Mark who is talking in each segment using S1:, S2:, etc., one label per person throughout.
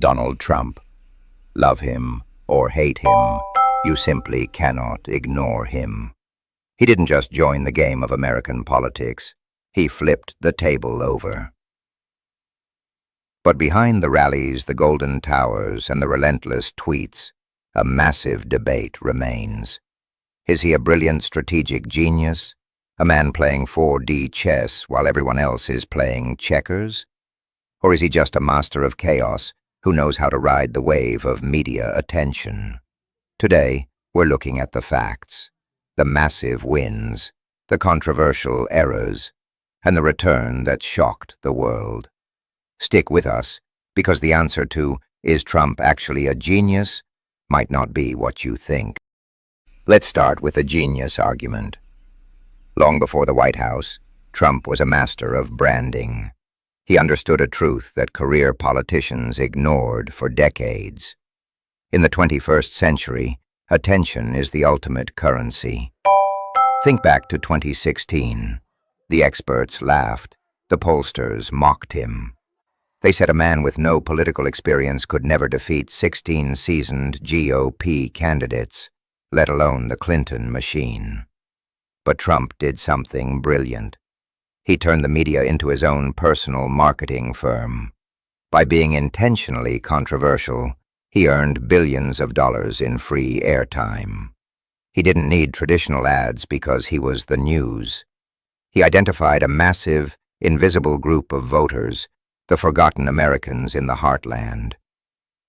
S1: Donald Trump. Love him or hate him, you simply cannot ignore him. He didn't just join the game of American politics, he flipped the table over. But behind the rallies, the golden towers, and the relentless tweets, a massive debate remains. Is he a brilliant strategic genius, a man playing 4D chess while everyone else is playing checkers? Or is he just a master of chaos who knows how to ride the wave of media attention? Today, we're looking at the facts, the massive wins, the controversial errors, and the return that shocked the world. Stick with us, because the answer to, is Trump actually a genius, might not be what you think. Let's start with the genius argument. Long before the White House, Trump was a master of branding. He understood a truth that career politicians ignored for decades. In the 21st century, attention is the ultimate currency. Think back to 2016. The experts laughed. The pollsters mocked him. They said a man with no political experience could never defeat 16 seasoned GOP candidates, let alone the Clinton machine. But Trump did something brilliant. He turned the media into his own personal marketing firm. By being intentionally controversial, he earned billions of dollars in free airtime. He didn't need traditional ads because he was the news. He identified a massive, invisible group of voters, the forgotten Americans in the heartland.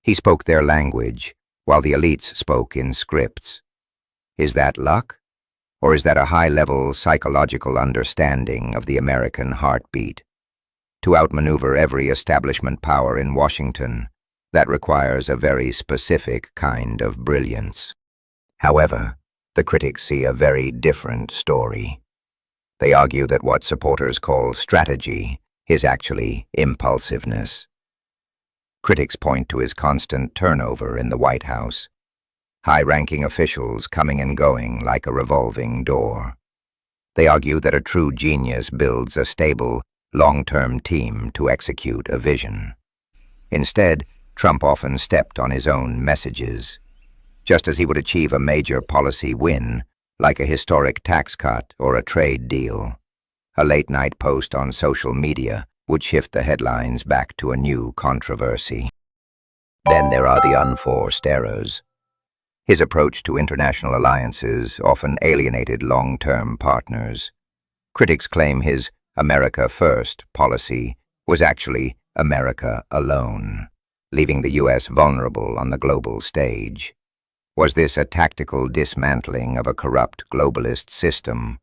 S1: He spoke their language, while the elites spoke in scripts. Is that luck? Or is that a high-level psychological understanding of the American heartbeat? To outmaneuver every establishment power in Washington, that requires a very specific kind of brilliance. However, the critics see a very different story. They argue that what supporters call strategy is actually impulsiveness. Critics point to his constant turnover in the White House, high-ranking officials coming and going like a revolving door. They argue that a true genius builds a stable, long-term team to execute a vision. Instead, Trump often stepped on his own messages. Just as he would achieve a major policy win, like a historic tax cut or a trade deal, a late-night post on social media would shift the headlines back to a new controversy. Then there are the unforced errors. His approach to international alliances often alienated long-term partners. Critics claim his America First policy was actually America alone, leaving the U.S. vulnerable on the global stage. Was this a tactical dismantling of a corrupt globalist system,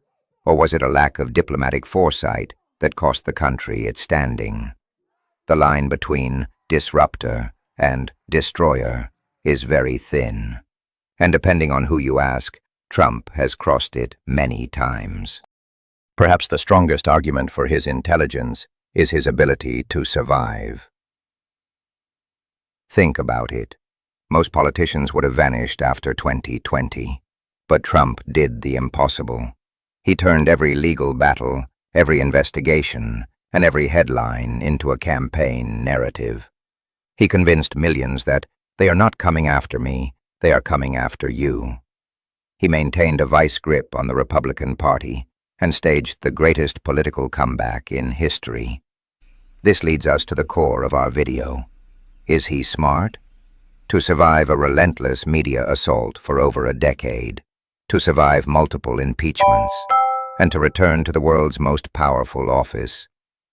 S1: or was it a lack of diplomatic foresight that cost the country its standing? The line between disruptor and destroyer is very thin, and depending on who you ask, Trump has crossed it many times. Perhaps the strongest argument for his intelligence is his ability to survive. Think about it. Most politicians would have vanished after 2020, but Trump did the impossible. He turned every legal battle, every investigation, and every headline into a campaign narrative. He convinced millions that they are not coming after me, they are coming after you. He maintained a vice grip on the Republican Party and staged the greatest political comeback in history. This leads us to the core of our video. Is he smart? To survive a relentless media assault for over a decade, to survive multiple impeachments, and to return to the world's most powerful office,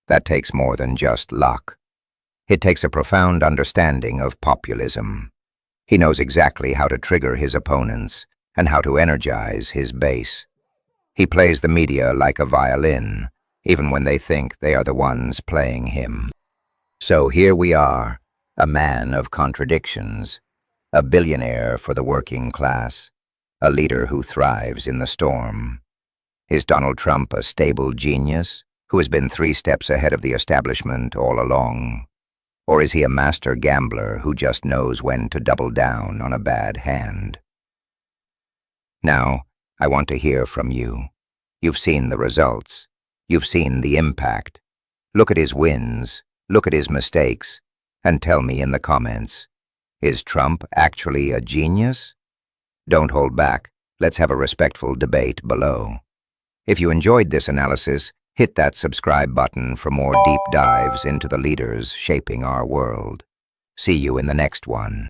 S1: that takes more than just luck. It takes a profound understanding of populism. He knows exactly how to trigger his opponents and how to energize his base. He plays the media like a violin, even when they think they are the ones playing him. So here we are, a man of contradictions, a billionaire for the working class, a leader who thrives in the storm. Is Donald Trump a stable genius who has been 3 steps ahead of the establishment all along? Or is he a master gambler who just knows when to double down on a bad hand? Now, I want to hear from you. You've seen the results. You've seen the impact. Look at his wins, look at his mistakes, And tell me in the comments, is Trump actually a genius? Don't hold back. Let's have a respectful debate below. If you enjoyed this analysis, hit that subscribe button for more deep dives into the leaders shaping our world. See you in the next one.